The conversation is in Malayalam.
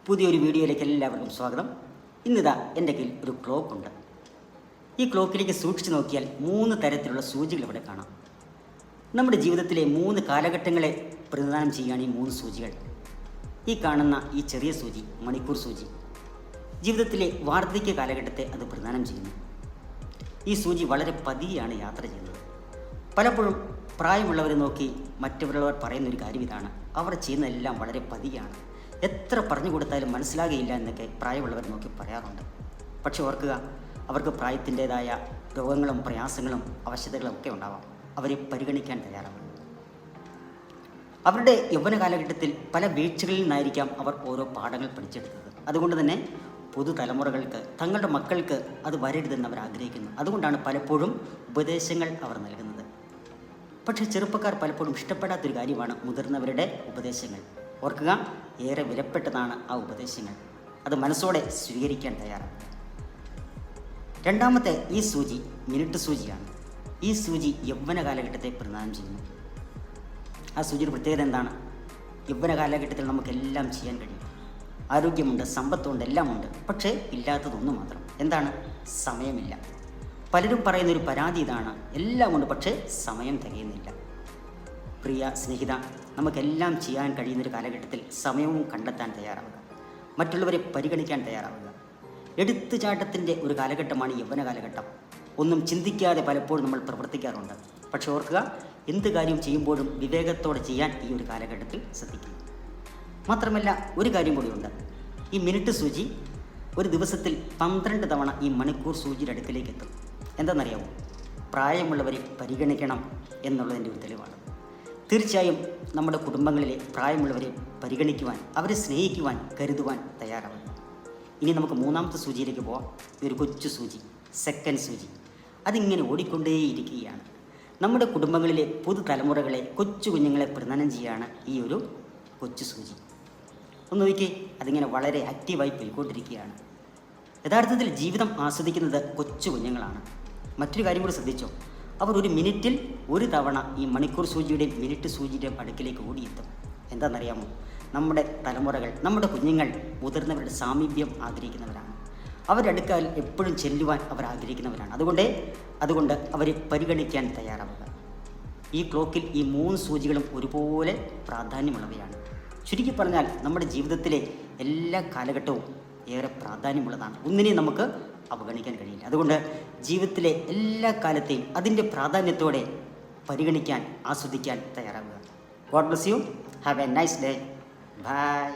പുതിയൊരു വീഡിയോയിലേക്ക് എല്ലാവർക്കും സ്വാഗതം. ഇന്നിതാ എൻ്റെ കയ്യിൽ ഒരു ക്ലോക്കുണ്ട്. ഈ ക്ലോക്കിലേക്ക് സൂക്ഷിച്ചു നോക്കിയാൽ 3 തരത്തിലുള്ള സൂചികൾ ഇവിടെ കാണാം. നമ്മുടെ ജീവിതത്തിലെ 3 കാലഘട്ടങ്ങളെ പ്രതിനിധാനം ചെയ്യുകയാണ് ഈ 3 സൂചികൾ. ഈ കാണുന്ന ഈ ചെറിയ സൂചി മണിക്കൂർ സൂചി ജീവിതത്തിലെ വാർദ്ധക്യ കാലഘട്ടത്തെ അത് പ്രതിനിധാനം ചെയ്യുന്നു. ഈ സൂചി വളരെ പതിയെയാണ് യാത്ര ചെയ്യുന്നത്. പലപ്പോഴും പ്രായമുള്ളവരെ നോക്കി മറ്റുള്ളവർ പറയുന്നൊരു കാര്യം ഇതാണ്: അവർ ചെയ്യുന്നതെല്ലാം വളരെ പതിയാണ്, എത്ര പറഞ്ഞു കൊടുത്താലും മനസ്സിലാകുകയില്ല എന്നൊക്കെ പ്രായമുള്ളവർ നോക്കി പറയാറുണ്ട്. പക്ഷെ ഓർക്കുക, അവർക്ക് പ്രായത്തിൻ്റേതായ രോഗങ്ങളും പ്രയാസങ്ങളും അവശതകളും ഒക്കെ ഉണ്ടാവാം. അവരെ പരിഗണിക്കാൻ തയ്യാറാവും. അവരുടെ യൗവന കാലഘട്ടത്തിൽ പല വീഴ്ചകളിൽ നിന്നായിരിക്കാം അവർ ഓരോ പാഠങ്ങൾ പഠിച്ചെടുത്തത്. അതുകൊണ്ട് തന്നെ പുതുതലമുറകൾക്ക്, തങ്ങളുടെ മക്കൾക്ക് അത് വരരുതെന്ന് അവർ ആഗ്രഹിക്കുന്നു. അതുകൊണ്ടാണ് പലപ്പോഴും ഉപദേശങ്ങൾ അവർ നൽകുന്നത്. പക്ഷേ ചെറുപ്പക്കാർ പലപ്പോഴും ഇഷ്ടപ്പെടാത്തൊരു കാര്യമാണ് മുതിർന്നവരുടെ ഉപദേശങ്ങൾ. ഓർക്കുക, ഏറെ വിലപ്പെട്ടതാണ് ആ ഉപദേശങ്ങൾ. അത് മനസ്സോടെ സ്വീകരിക്കാൻ തയ്യാറാണ്. രണ്ടാമത്തെ ഈ സൂചി മിനിറ്റ് സൂചിയാണ്. ഈ സൂചി യൗവന കാലഘട്ടത്തെ പ്രതിനിധാനം ചെയ്യുന്നു. ആ സൂചിയുടെ പ്രത്യേകത എന്താണ്? യൗവന കാലഘട്ടത്തിൽ നമുക്കെല്ലാം ചെയ്യാൻ കഴിയും. ആരോഗ്യമുണ്ട്, സമ്പത്തുണ്ട്, എല്ലാം ഉണ്ട്. പക്ഷേ ഇല്ലാത്തതൊന്നു മാത്രം. എന്താണ്? സമയമില്ല. പലരും പറയുന്നൊരു പരാതി ഇതാണ്: എല്ലാം ഉണ്ട്, പക്ഷേ സമയം തികയുന്നില്ല. പ്രിയ സ്നേഹിത, നമുക്കെല്ലാം ചെയ്യാൻ കഴിയുന്നൊരു കാലഘട്ടത്തിൽ സമയവും കണ്ടെത്താൻ തയ്യാറാവുക. മറ്റുള്ളവരെ പരിഗണിക്കാൻ തയ്യാറാവുക. എടുത്തുചാട്ടത്തിൻ്റെ ഒരു കാലഘട്ടമാണ് യൗവന കാലഘട്ടം. ഒന്നും ചിന്തിക്കാതെ പലപ്പോഴും നമ്മൾ പ്രവർത്തിക്കാറുണ്ട്. പക്ഷെ ഓർക്കുക, എന്ത് കാര്യം ചെയ്യുമ്പോഴും വിവേകത്തോടെ ചെയ്യാൻ ഈ ഒരു കാലഘട്ടത്തിൽ ശ്രദ്ധിക്കുക. മാത്രമല്ല, ഒരു കാര്യം കൂടിയുണ്ട്. ഈ മിനിറ്റ് സൂചി ഒരു ദിവസത്തിൽ 12 തവണ ഈ മണിക്കൂർ സൂചിയുടെ അടുക്കലേക്ക് എത്തും. എന്താണെന്നറിയാമോ? പ്രായമുള്ളവരെ പരിഗണിക്കണം എന്നുള്ളതിൻ്റെ ഒരു തെളിവാണ്. തീർച്ചയായും നമ്മുടെ കുടുംബങ്ങളിലെ പ്രായമുള്ളവരെ പരിഗണിക്കുവാൻ, അവരെ സ്നേഹിക്കുവാൻ, കരുതുവാൻ തയ്യാറാവുക. ഇനി നമുക്ക് 3ാമത്തെ സൂചിയിലേക്ക് പോവാം. ഒരു കൊച്ചു സൂചി, സെക്കൻഡ് സൂചി. അതിങ്ങനെ ഓടിക്കൊണ്ടേയിരിക്കുകയാണ്. നമ്മുടെ കുടുംബങ്ങളിലെ പുതുതലമുറകളെ, കൊച്ചു കുഞ്ഞുങ്ങളെ പ്രതിനിധാനം ചെയ്യുകയാണ് ഈ ഒരു കൊച്ചു സൂചി. ഒന്ന് നോക്കിയേ, അതിങ്ങനെ വളരെ ആക്റ്റീവായി പോയിക്കൊണ്ടിരിക്കുകയാണ്. യഥാർത്ഥത്തിൽ ജീവിതം ആസ്വദിക്കുന്നത് കൊച്ചു കുഞ്ഞുങ്ങളാണ്. മറ്റൊരു കാര്യം കൂടി ശ്രദ്ധിച്ചോ, അവർ ഒരു മിനിറ്റിൽ ഒരു തവണ ഈ മണിക്കൂർ സൂചിയുടെയും മിനിറ്റ് സൂചിയുടെയും അടുക്കിലേക്ക് ഓടിയെത്തും. എന്താണെന്നറിയാമോ? നമ്മുടെ തലമുറകൾ, നമ്മുടെ കുഞ്ഞുങ്ങൾ മുതിർന്നവരുടെ സാമീപ്യം ആഗ്രഹിക്കുന്നവരാണ്. അവരുടെ അടുക്കൽ എപ്പോഴും ചെല്ലുവാൻ അവർ ആഗ്രഹിക്കുന്നവരാണ്. അതുകൊണ്ട് അവരെ പരിഗണിക്കാൻ തയ്യാറാവുക. ഈ ക്ലോക്കിൽ ഈ 3 സൂചികളും ഒരുപോലെ പ്രാധാന്യമുള്ളവയാണ്. ചുരുക്കി പറഞ്ഞാൽ നമ്മുടെ ജീവിതത്തിലെ എല്ലാ കാലഘട്ടവും ഏറെ പ്രാധാന്യമുള്ളതാണ്. ഒന്നിനെയും നമുക്ക് അവഗണിക്കാൻ കഴിയില്ല. അതുകൊണ്ട് ജീവിതത്തിലെ എല്ലാ കാലത്തെയും അതിൻ്റെ പ്രാധാന്യത്തോടെ പരിഗണിക്കാൻ, ആസ്വദിക്കാൻ തയ്യാറാവുക. God bless you. Have a nice day. By.